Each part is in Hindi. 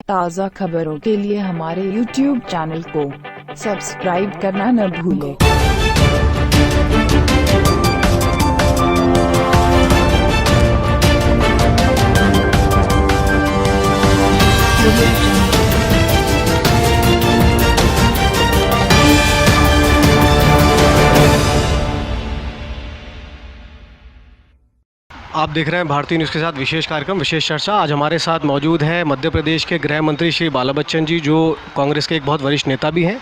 ताज़ा खबरों के लिए हमारे YouTube चैनल को सब्सक्राइब करना न भूलें। आप देख रहे हैं भारतीय न्यूज़ के साथ विशेष कार्यक्रम विशेष चर्चा। आज हमारे साथ मौजूद हैं मध्य प्रदेश के गृह मंत्री श्री बाला बच्चन जी, जो कांग्रेस के एक बहुत वरिष्ठ नेता भी हैं,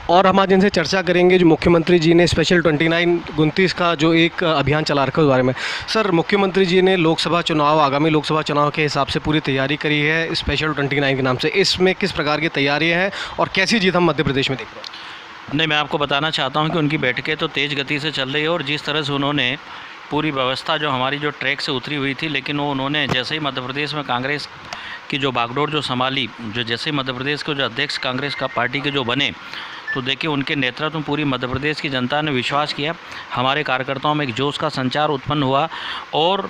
और हम आज इनसे चर्चा करेंगे जो मुख्यमंत्री जी ने स्पेशल 29 का जो एक अभियान चला रखा है उस बारे में। सर, मुख्यमंत्री जी ने आगामी लोकसभा चुनाव के हिसाब से पूरी तैयारी करी है स्पेशल 29 के नाम से। इसमें किस प्रकार की तैयारियाँ हैं और कैसी जीत हम मध्य प्रदेश में देख रहे हैं? नहीं, मैं आपको बताना चाहता हूं कि उनकी बैठकें तो तेज़ गति से चल रही है, और जिस तरह से उन्होंने पूरी व्यवस्था जो हमारी जो ट्रैक से उतरी हुई थी, लेकिन वो उन्होंने जैसे ही मध्य प्रदेश में कांग्रेस की जो बागडोर जो संभाली, जो जैसे ही मध्य प्रदेश के जो अध्यक्ष कांग्रेस का पार्टी के जो बने, तो देखिए उनके नेतृत्व में पूरी मध्य प्रदेश की जनता ने विश्वास किया। हमारे कार्यकर्ताओं में एक जोश का संचार उत्पन्न हुआ, और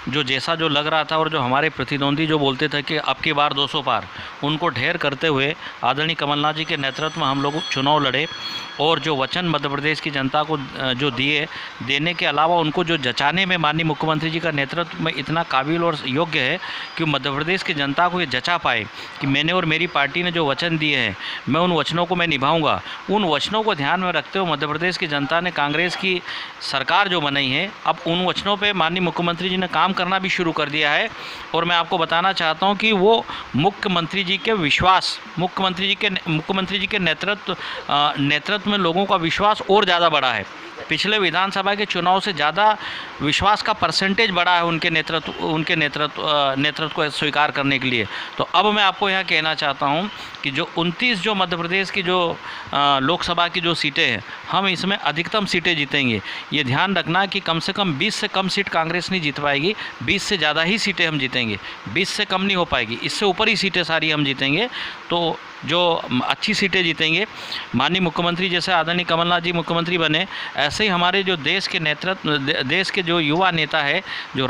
जो जैसा जो लग रहा था और जो हमारे प्रतिद्वंदी जो बोलते थे कि अब की बार 200 पार, उनको ढेर करते हुए आदरणीय कमलनाथ जी के नेतृत्व में हम लोग चुनाव लड़े, और जो वचन मध्य प्रदेश की जनता को जो देने के अलावा उनको जो जचाने में माननीय मुख्यमंत्री जी का नेतृत्व में इतना काबिल और योग्य है कि मध्य प्रदेश की जनता को ये जचा पाए कि मैंने और मेरी पार्टी ने जो वचन दिए हैं, मैं उन वचनों को मैं निभाऊंगा। उन वचनों को ध्यान में रखते हुए मध्य प्रदेश की जनता ने कांग्रेस की सरकार जो बनाई है, अब उन वचनों पर माननीय मुख्यमंत्री जी ने काम करना भी शुरू कर दिया है। और मैं आपको बताना चाहता हूं कि वो मुख्यमंत्री जी के विश्वास, मुख्यमंत्री जी के नेतृत्व में लोगों का विश्वास और ज़्यादा बढ़ा है। पिछले विधानसभा के चुनाव से ज़्यादा विश्वास का परसेंटेज बढ़ा है उनके नेतृत्व को स्वीकार करने के लिए। तो अब मैं आपको यहाँ कहना चाहता हूँ कि जो 29 जो मध्य प्रदेश की जो लोकसभा की जो सीटें हैं, हम इसमें अधिकतम सीटें जीतेंगे। ये ध्यान रखना कि कम से कम 20 से कम सीट कांग्रेस नहीं जीत पाएगी, 20 से ज़्यादा ही सीटें हम जीतेंगे। 20 से कम नहीं हो पाएगी, इससे ऊपर ही सीटें सारी हम जीतेंगे। तो जो अच्छी सीटें जीतेंगे, माननीय मुख्यमंत्री जैसे आदरणीय कमलनाथ जी मुख्यमंत्री बने, ऐसे ही हमारे जो देश के जो युवा नेता है, जो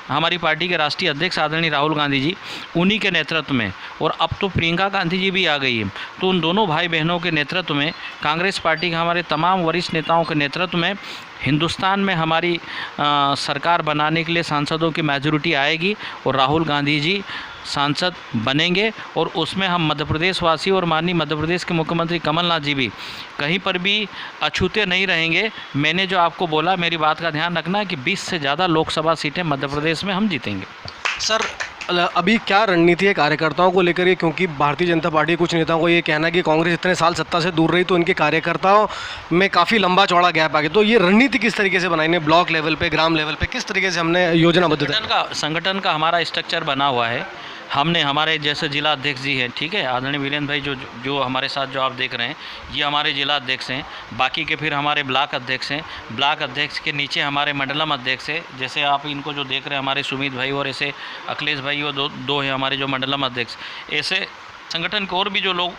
हमारी पार्टी के राष्ट्रीय अध्यक्ष आदरणीय राहुल गांधी जी, उन्हीं के नेतृत्व में, और अब तो प्रियंका गांधी जी भी आ गई है, तो उन दोनों भाई बहनों के नेतृत्व में, कांग्रेस पार्टी के हमारे तमाम वरिष्ठ नेताओं के नेतृत्व में हिंदुस्तान में हमारी सरकार बनाने के लिए सांसदों की मेजॉरिटी आएगी, और राहुल गांधी जी सांसद बनेंगे। और उसमें हम मध्य प्रदेश वासी और माननीय मध्य प्रदेश के मुख्यमंत्री कमलनाथ जी भी कहीं पर भी अछूते नहीं रहेंगे। मैंने जो आपको बोला, मेरी बात का ध्यान रखना है कि 20 से ज़्यादा लोकसभा सीटें मध्य प्रदेश में हम जीतेंगे। सर, अभी क्या रणनीति है कार्यकर्ताओं को लेकर ये, क्योंकि भारतीय जनता पार्टी कुछ नेताओं को ये कहना है कि कांग्रेस इतने साल सत्ता से दूर रही तो इनके कार्यकर्ताओं में काफ़ी लंबा चौड़ा गैप आ गया, तो ये रणनीति किस तरीके से बनाई, ब्लॉक लेवल पे, ग्राम लेवल पे, किस तरीके से हमने योजनाबद्ध संगठन का हमारा स्ट्रक्चर बना हुआ है। हमने हमारे जैसे जिला अध्यक्ष जी हैं, ठीक है, आदरणीय वीरेंद्र भाई जो हमारे साथ जो आप देख रहे हैं, ये हमारे जिला अध्यक्ष हैं। बाकी के फिर हमारे ब्लॉक अध्यक्ष हैं। ब्लॉक अध्यक्ष के नीचे हमारे मंडलम अध्यक्ष हैं, जैसे आप इनको जो देख रहे हैं हमारे सुमित भाई, और ऐसे अखिलेश भाई, वो दो हैं हमारे जो मंडलम अध्यक्ष। ऐसे संगठन के और भी जो लोग,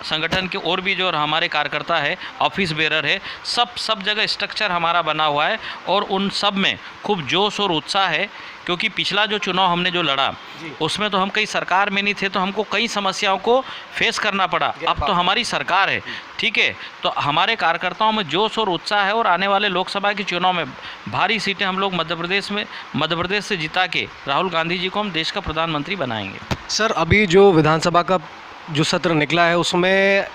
संगठन के और भी जो हमारे कार्यकर्ता है, ऑफिस बेरर है, सब जगह स्ट्रक्चर हमारा बना हुआ है, और उन सब में खूब जोश और उत्साह है। क्योंकि पिछला जो चुनाव हमने जो लड़ा, उसमें तो हम कई सरकार में नहीं थे, तो हमको कई समस्याओं को फेस करना पड़ा। अब तो हमारी सरकार है, ठीक है, तो हमारे कार्यकर्ताओं में जोश और उत्साह है, और आने वाले लोकसभा के चुनाव में भारी सीटें हम लोग मध्य प्रदेश से जिता के राहुल गांधी जी को हम देश का प्रधानमंत्री बनाएंगे। सर, अभी जो विधानसभा का जो सत्र निकला है, उसमें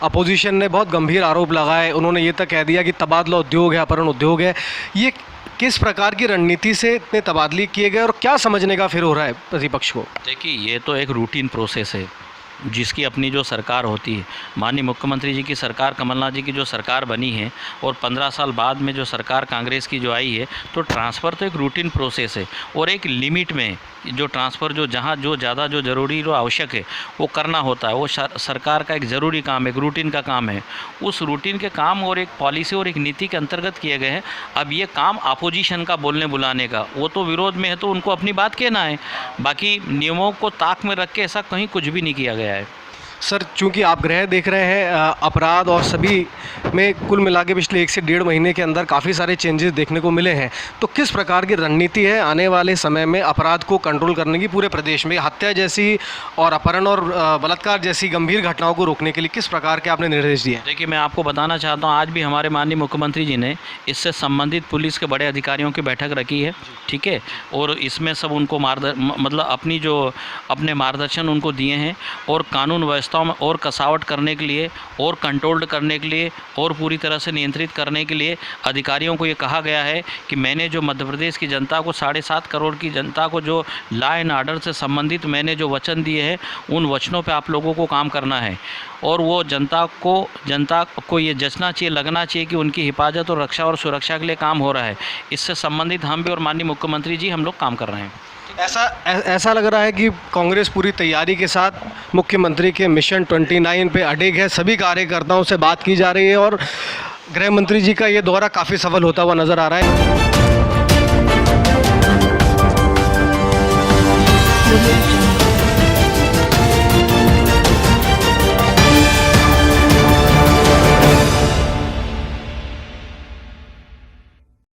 अपोजिशन ने बहुत गंभीर आरोप लगाए। उन्होंने ये तक कह दिया कि तबादला उद्योग है, अपहरण उद्योग है। ये किस प्रकार की रणनीति से इतने तबादले किए गए, और क्या समझने का फिर हो रहा है प्रतिपक्ष को? देखिए, ये तो एक रूटीन प्रोसेस है, जिसकी अपनी जो सरकार होती है, माननीय मुख्यमंत्री जी की सरकार, कमलनाथ जी की जो सरकार बनी है, और 15 साल बाद में जो सरकार कांग्रेस की जो आई है, तो ट्रांसफ़र तो एक रूटीन प्रोसेस है, और एक लिमिट में जो ट्रांसफ़र जो जहाँ जो ज़्यादा जो ज़रूरी जो आवश्यक है वो करना होता है। वो सरकार का एक ज़रूरी काम है, एक रूटीन का काम है। उस रूटीन के काम और एक पॉलिसी और एक नीति के अंतर्गत किए गए हैं। अब ये काम अपोजिशन का बोलने बुलाने का, वो तो विरोध में है, तो उनको अपनी बात कहना है। बाकी नियमों को ताक में रख के ऐसा कहीं कुछ भी नहीं किया गया है। सर, चूंकि आप गृह देख रहे हैं, अपराध और सभी में कुल मिला के पिछले 1 से 1.5 महीने के अंदर काफ़ी सारे चेंजेस देखने को मिले हैं, तो किस प्रकार की रणनीति है आने वाले समय में अपराध को कंट्रोल करने की पूरे प्रदेश में? हत्या जैसी और अपहरण और बलात्कार जैसी गंभीर घटनाओं को रोकने के लिए किस प्रकार के आपने निर्देश दिए हैं? देखिए, मैं आपको बताना चाहता हूँ, आज भी हमारे माननीय मुख्यमंत्री जी ने इससे संबंधित पुलिस के बड़े अधिकारियों की बैठक रखी है, ठीक है, और इसमें सब उनको मतलब अपने मार्गदर्शन उनको दिए हैं, और कानून व्यवस्थाओं में और कसावट करने के लिए और कंट्रोल्ड करने के लिए और पूरी तरह से नियंत्रित करने के लिए अधिकारियों को ये कहा गया है कि मैंने जो मध्य प्रदेश की जनता को 7.5 करोड़ की जनता को जो लॉ एंड ऑर्डर से संबंधित मैंने जो वचन दिए हैं, उन वचनों पे आप लोगों को काम करना है, और वो जनता को ये जचना चाहिए, लगना चाहिए कि उनकी हिफाजत और रक्षा और सुरक्षा के लिए काम हो रहा है। इससे संबंधित हम भी और माननीय मुख्यमंत्री जी हम लोग काम कर रहे हैं। ऐसा लग रहा है कि कांग्रेस पूरी तैयारी के साथ मुख्यमंत्री के मिशन 29 पे अडिग है, सभी कार्यकर्ताओं से बात की जा रही है और गृह मंत्री जी का ये दौरा काफ़ी सफल होता हुआ नज़र आ रहा है।